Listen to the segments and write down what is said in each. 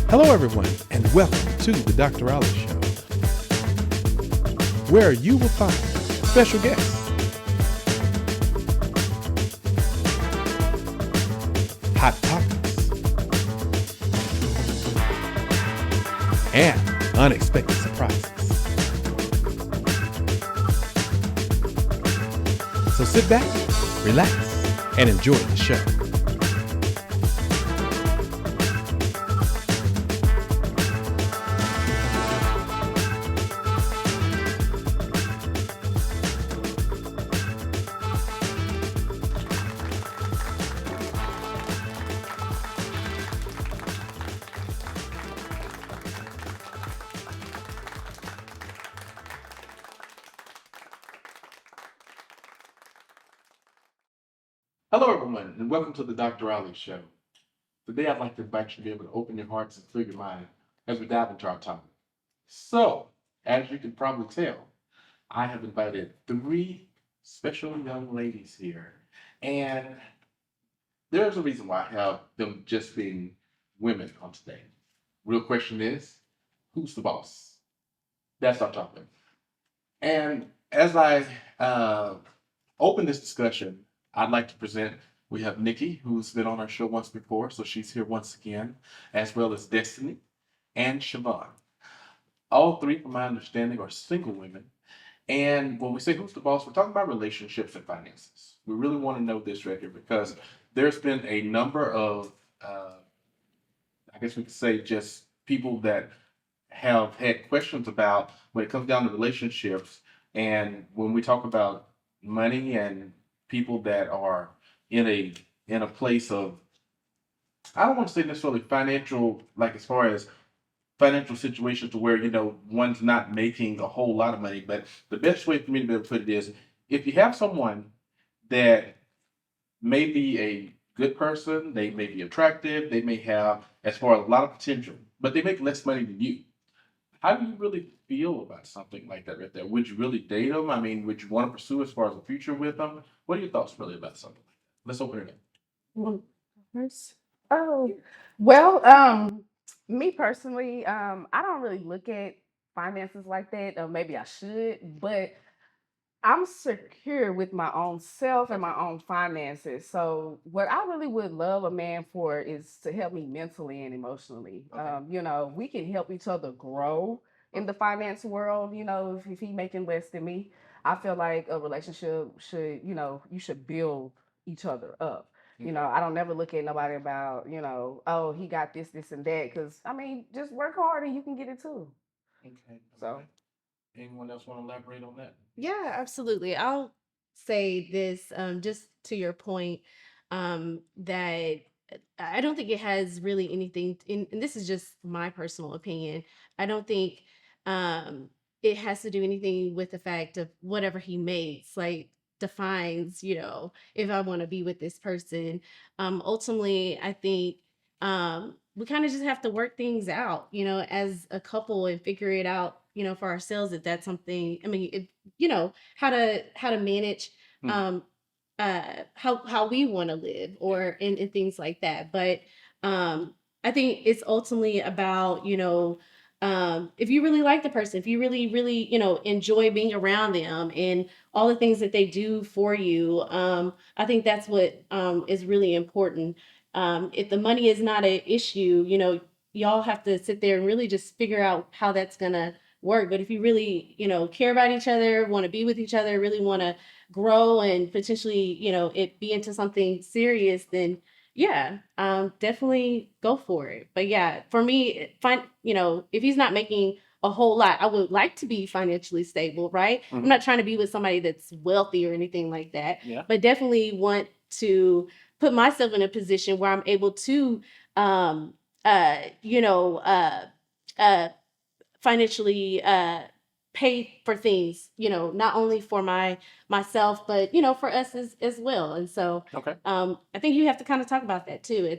Hello, everyone, and welcome to the Dr. Ollie Show, where you will find special guests, hot topics, and unexpected surprises. So sit back, relax, and enjoy the show. Hello, everyone, and welcome to the Dr. Ollie Show. Today, I'd like to invite you to be able to open your hearts and fill your mind as we dive into our topic. So, as you can probably tell, I have invited three special young ladies here, and there's a reason why I have them just being women on today. Real question is, who's the boss? That's our topic. And as I open this discussion, I'd like to present, we have Nikki, who's been on our show once before, so she's here once again, as well as Destiny and Siobhan. All three, from my understanding, are single women. And when we say who's the boss, we're talking about relationships and finances. We really want to know this right here because there's been a number of, I guess we could say, just people that have had questions about when it comes down to relationships. And when we talk about money and people that are in a place of, I don't want to say necessarily financial, like as far as financial situations to where one's not making a whole lot of money. But the best way for me to be able to put it is, if you have someone that may be a good person, they may be attractive, they may have as far as a lot of potential, but they make less money than you. How do you really feel about something like that right there? Would you really date them? I mean, would you want to pursue as far as the future with them? What are your thoughts really about something like that? Let's open it up. Well, first, oh, well, me personally, I don't really look at finances like that, or maybe I should, but I'm secure with my own self and my own finances. So, what I really would love a man for is to help me mentally and emotionally. Okay. We can help each other grow in the finance world. If he making less than me, I feel like a relationship should, you should build each other up. I don't never look at nobody about, oh, he got this, this, and that. Because I mean, just work hard and you can get it too. Okay. So. Okay. Anyone else want to elaborate on that? Yeah, absolutely. I'll say this, just to your point, that I don't think it has really anything, and this is just my personal opinion. I don't think it has to do anything with the fact of whatever he makes, like defines, if I want to be with this person. Ultimately, I think we kind of just have to work things out, as a couple and figure it out, for ourselves if that's something. I mean, how to manage Hmm. how we want to live or and things like that. But I think it's ultimately about, if you really like the person, if you really really enjoy being around them and all the things that they do for you. I think that's what is really important. If the money is not an issue, y'all have to sit there and really just figure out how that's gonna work. But if you really, care about each other, want to be with each other, really want to grow and potentially, it be into something serious, then yeah, definitely go for it. But yeah, for me, if he's not making a whole lot, I would like to be financially stable, right? Mhm. I'm not trying to be with somebody that's wealthy or anything like that, Yeah. but definitely want to put myself in a position where I'm able to, um, uh, you know, uh, uh, financially pay for things, not only for myself, but for us as well. And so Okay. I think you have to kind of talk about that too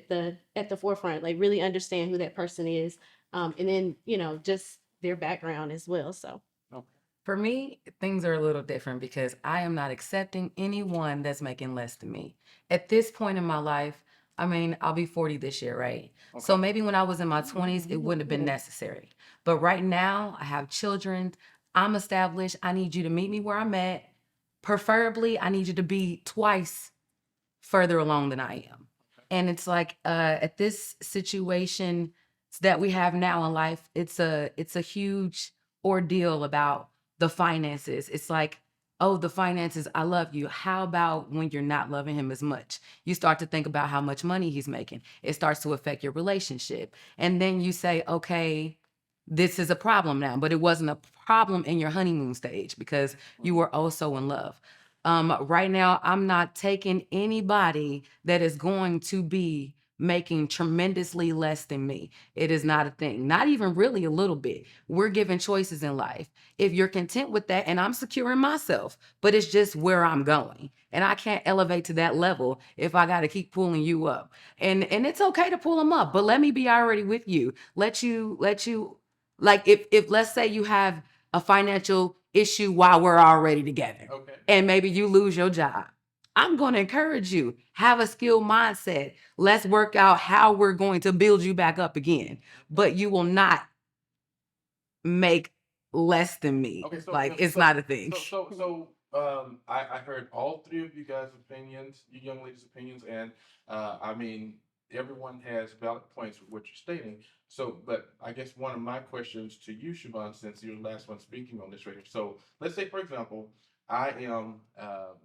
at the forefront, like really understand who that person is, and then just their background as well. So Okay. For me, things are a little different because I am not accepting anyone that's making less than me. At this point in my life, I mean, I'll be 40 this year, right? So Okay. maybe when I was in my 20s, it wouldn't have been necessary. But right now, I have children. I'm established. I need you to meet me where I'm at. Preferably, I need you to be twice further along than I am. And it's like at this situation that we have now in life, it's a huge ordeal about the finances. It's like, oh, the finances, I love you. How about when you're not loving him as much? You start to think about how much money he's making. It starts to affect your relationship. And then you say, okay, this is a problem now, but it wasn't a problem in your honeymoon stage because you were also in love. Right now, I'm not taking anybody that is going to be making tremendously less than me. It is not a thing, not even really a little bit. We're given choices in life. If you're content with that, and I'm secure in myself, but it's just where I'm going. And I can't elevate to that level if I got to keep pulling you up. And it's okay to pull them up, but let me be already with you. Let you like if let's say you have a financial issue while we're already together. Okay. And maybe you lose your job. I'm going to encourage you, have a skill mindset. Let's work out how we're going to build you back up again. But you will not make less than me. Okay, so Like it's not a thing. I heard all three of you guys' opinions, you young ladies' opinions, and I mean everyone has valid points with what you're stating. So, but I guess one of my questions to you, Siobhan, since you're the last one speaking on this radio. So, let's say, for example, I am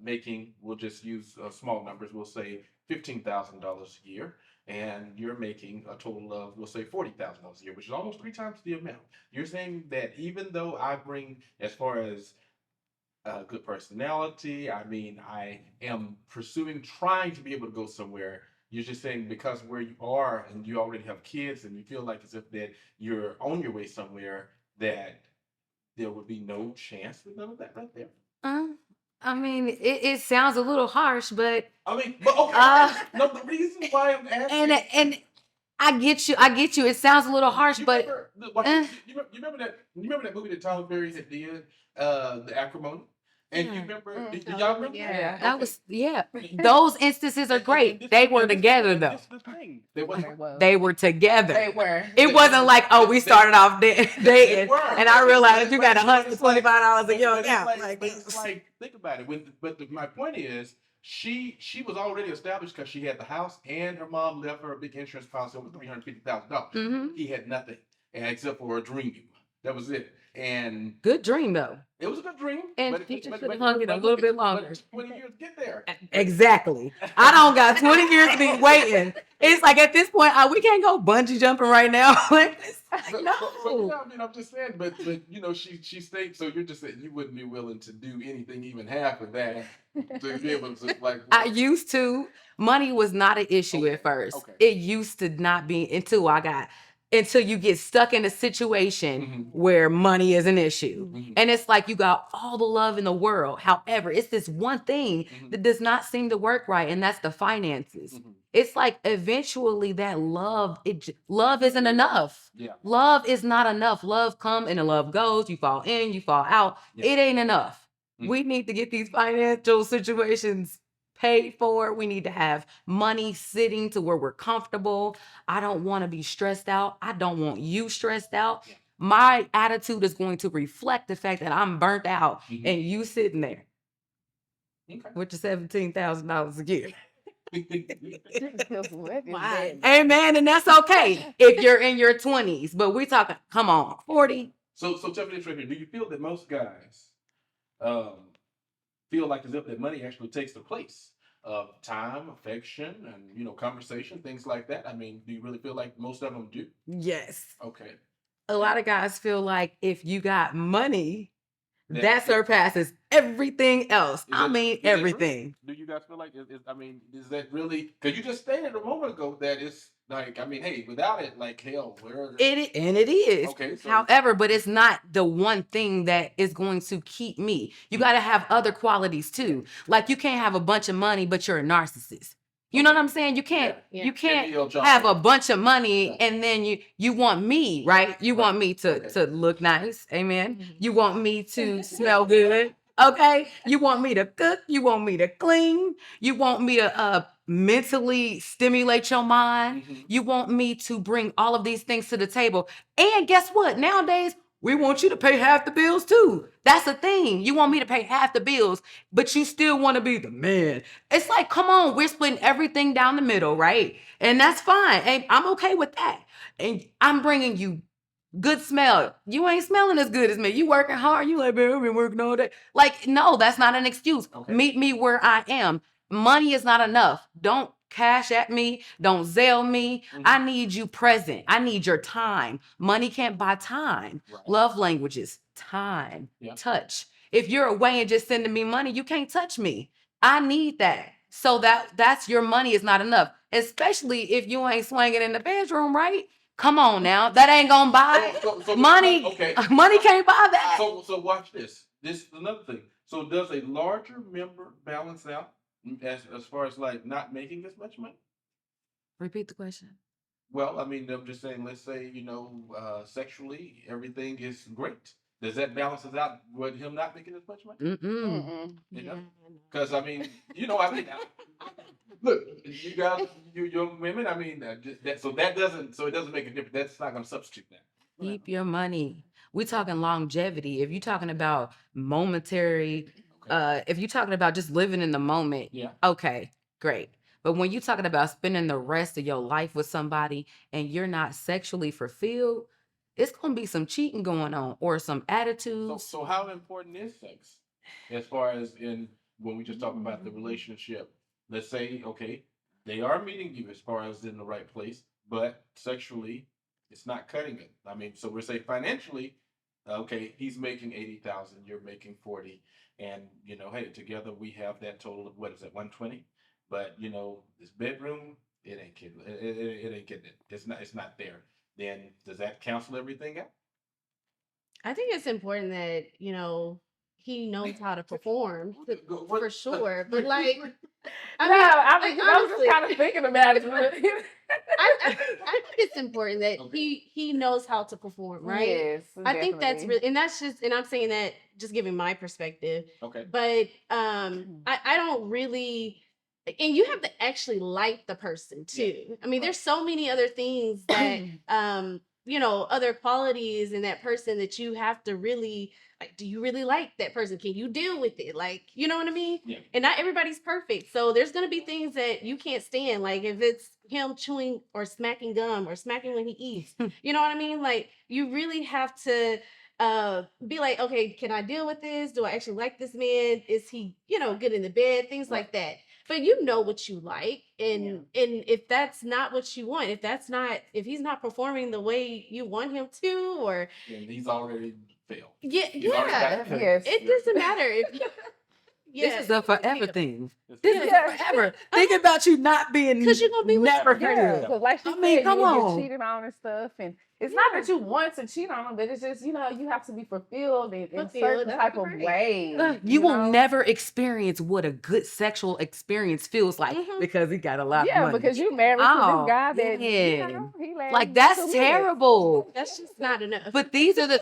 making. We'll just use small numbers. We'll say $15,000 a year, and you're making a total of, we'll say, $40,000 a year, which is almost three times the amount. You're saying that even though I bring, as far as good personality, I mean, I am pursuing, trying to be able to go somewhere. You're just saying because where you are and you already have kids and you feel like as if that you're on your way somewhere, that there would be no chance with none of that right there. Uh, I mean, it sounds a little harsh, but I mean, but okay, no, the reason why I'm asking. and I get you. I get you. It sounds a little harsh, You but remember, you remember that movie that Tyler Perry had did, The Acrimony? And you remember, do y'all remember Yeah. that was those instances are great. They were together though. This is the thing. They wasn't. They were together. They were. It wasn't like, oh, we started off dating, were. and I realized you got $125 a year But account. it's like, think about it. My point is, she was already established because she had the house, and her mom left her a big insurance policy over $350,000. Mhm. He had nothing, and except for a dream. That was it. And Good dream though. it was a good dream. And but he it- just but- should have but- hung it a but little look bit at- longer. but 20 years to get there. Exactly. I don't got 20 years to be waiting. It's like at this point, we can't go bungee jumping right now. It's like, no. Yeah, I mean, I'm just saying, but she stayed. So you're just saying you wouldn't be willing to do anything, even half of that, to be able to like. I used to. Money was not an issue at first. Okay. It used to not be until you get stuck in a situation Mhm. where money is an issue. Mhm. And it's like you got all the love in the world. However, it's this one thing Mhm. that does not seem to work right, and that's the finances. Mhm. It's like eventually that love isn't enough. Yeah. Love is not enough. Love come and the love goes. You fall in, you fall out. Yeah. It ain't enough. Mhm. We need to get these financial situations paid for. We need to have money sitting to where we're comfortable. I don't want to be stressed out. I don't want you stressed out. Yeah. My attitude is going to reflect the fact that I'm burnt out Mhm. and you sitting there Okay. with your $17,000 a year. Wow. Amen. And that's okay if you're in your 20s. But we talking, come on, 40. So tell me this right here. Do you feel that most guys feel like as if that money actually takes the place of time, affection, and conversation, things like that? I mean, do you really feel like most of them do? Yes. Okay. A lot of guys feel like if you got money, That- that surpasses everything else. I mean, Is that true? everything. Do you guys feel like is that really? Because you just stated a moment ago that it's like, I mean, hey, without it, like hell, where? It is. Okay, so- However, but it's not the one thing that is going to keep me. You got to have other qualities too. Like you can't have a bunch of money, but you're a narcissist. You know what I'm saying? You can't Yeah. you can't Give me your job. have a bunch of money Right. and then you want me, right? You want me to Okay. to look nice. Amen. Mhm. You want me to smell good. Okay? You want me to cook, you want me to clean, you want me to mentally stimulate your mind. Mhm. You want me to bring all of these things to the table. And guess what? Nowadays, we want you to pay half the bills too. That's the thing. You want me to pay half the bills, but you still want to be the man. It's like, come on, we're splitting everything down the middle, right? And that's fine. And I'm okay with that. And I'm bringing you good smell. You ain't smelling as good as me. You working hard. You like, man, I've been working all day. Like, no, that's not an excuse. Okay. Meet me where I am. Money is not enough. Don't cash at me. Don't Zelle me. Mhm. I need you present. I need your time. Money can't buy time. Right. Love languages, time, Yeah. touch. If you're away and just sending me money, you can't touch me. I need that. So that's your money is not enough. Especially if you ain't swinging in the bedroom, right? Come on now. That ain't gonna buy So money. Okay. Money can't buy that. So watch this. This is another thing. So does a larger member balance out as far as like not making as much money? Repeat the question. Well, I mean, I'm just saying. Let's say sexually everything is great. Does that balance it out with him not making as much money? Mm-mm. You know? Yeah. Because I mean, look, you guys, you young women. I mean, that doesn't make a difference. That's not going to substitute that. Keep your money. We're talking longevity. If you're talking about momentary, Okay. if you're talking about just living in the moment, Yeah. okay, great. But when you're talking about spending the rest of your life with somebody and you're not sexually fulfilled, it's gonna be some cheating going on or some So, attitudes. so how important is sex as far as in when we just talk about the relationship? Let's say, okay, they are meeting you as far as in the right place, but sexually, it's not cutting it. I mean, so we're saying financially, okay, he's making 80,000, you're making 40, and hey, together we have that total of what is that, 120? But this bedroom, it ain't getting it ain't getting it. It's not there. Then does that cancel everything out? I think it's important that, he knows how to perform for sure. But like, I No, mean, I like, mean, I was honestly, just kind of thinking about it. I think it's important that Okay. he knows how to perform, right? Yes, I think that's definitely. really, and that's just, and I'm saying that just giving my perspective. Okay. But I don't really, and you have to actually like the person too. I mean, there's so many other things that other qualities in that person that you have to really like. Do you really like that person? Can you deal with it? Like, you know what I mean? Yeah. And not everybody's perfect. So there's gonna be things that you can't stand. Like if it's him chewing or smacking gum or smacking when he eats. You know what I mean? Like you really have to be like, okay, can I deal with this? Do I actually like this man? Is he, good in the bed? Things Right. like that. But you know what you like. And if that's not what you want, if he's not performing the way you want him to, or And he's already failed. yeah, He's already yeah. got it. Yes. It doesn't matter if This is a forever thing. It's- This is Yeah. forever. Think about you not being 'Cause you're gonna be with never somebody. Yeah, fulfilled. because like she I said, mean, come you will on. get cheated on and stuff, and it's not that you want to cheat on them, but it's just you have to be fulfilled in certain That's type of right. ways. You will know? never experience what a good sexual experience feels like Mhm. because he got a lot of Yeah, money. because you married to Oh, this guy that yeah. he lasts Like that's 2 minutes. terrible. That's just not enough. But these are the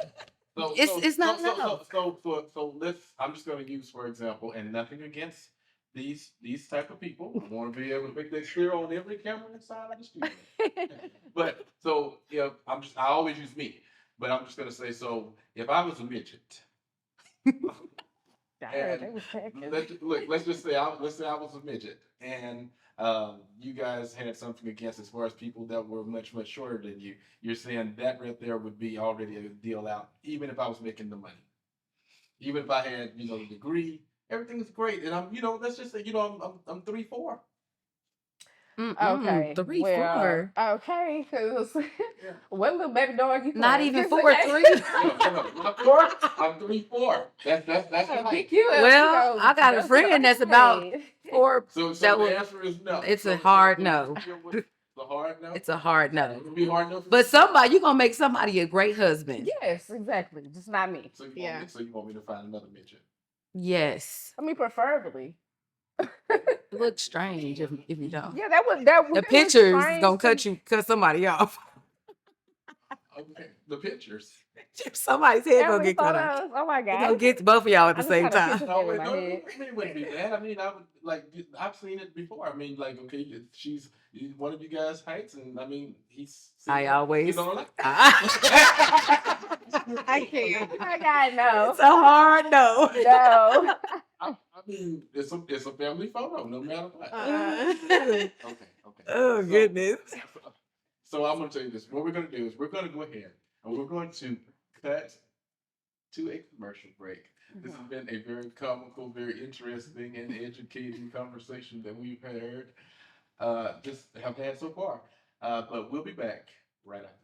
So, it's not enough. So let's. I'm just going to use for example, and nothing against these type of people. I want to be able to make that clear on every camera inside of the studio. But so I always use me, but I'm just going to say so. If I was a midget, I heard they was texting. let's just say I was a midget, and you guys had something against as far as people that were much shorter than you. You're saying that right there would be already a deal out, even if I was making the money, even if I had the degree, everything's great, and I'm let's just say I'm 3'4". Okay, 3, well, 4. okay, because Yeah. what little baby dog you Not playing? even It's 4, okay. 3. Not 4. I'm 3'4". That's I'll right. pick you up, Well, I got a that's friend that's about right. 4. So that the would- answer is no. it's a So hard so no. It's a hard no. It's a hard no. It'll be hard no. But you're gonna make somebody a great husband. Yes, exactly. Just not me. So Yeah. you want me to find another midget? Yes. I mean, preferably. It looks strange if you don't. Yeah, that The would look pictures strange gonna to- cut somebody off. Okay, the pictures. Somebody's head gonna Family get cut off. photos. Oh my It's gonna god. get both of y'all at I the just same had a time. picture No, in wait, my no, head. I mean, it wouldn't be bad. I mean, I would like. I've seen it before. I mean, like, okay, if she's one of you guys heights, and I mean, he's. I always. You know, like, I can't. Oh my god, no. It's a hard no. No. I mean, it's a family photo, no matter what. Uh-uh. Okay. Oh, goodness. So I'm gonna tell you this. What we're gonna do is we're gonna go ahead and we're going to cut to a commercial break. This has been a very comical, very interesting, and educating conversation that we've just have had so far. But we'll be back right after.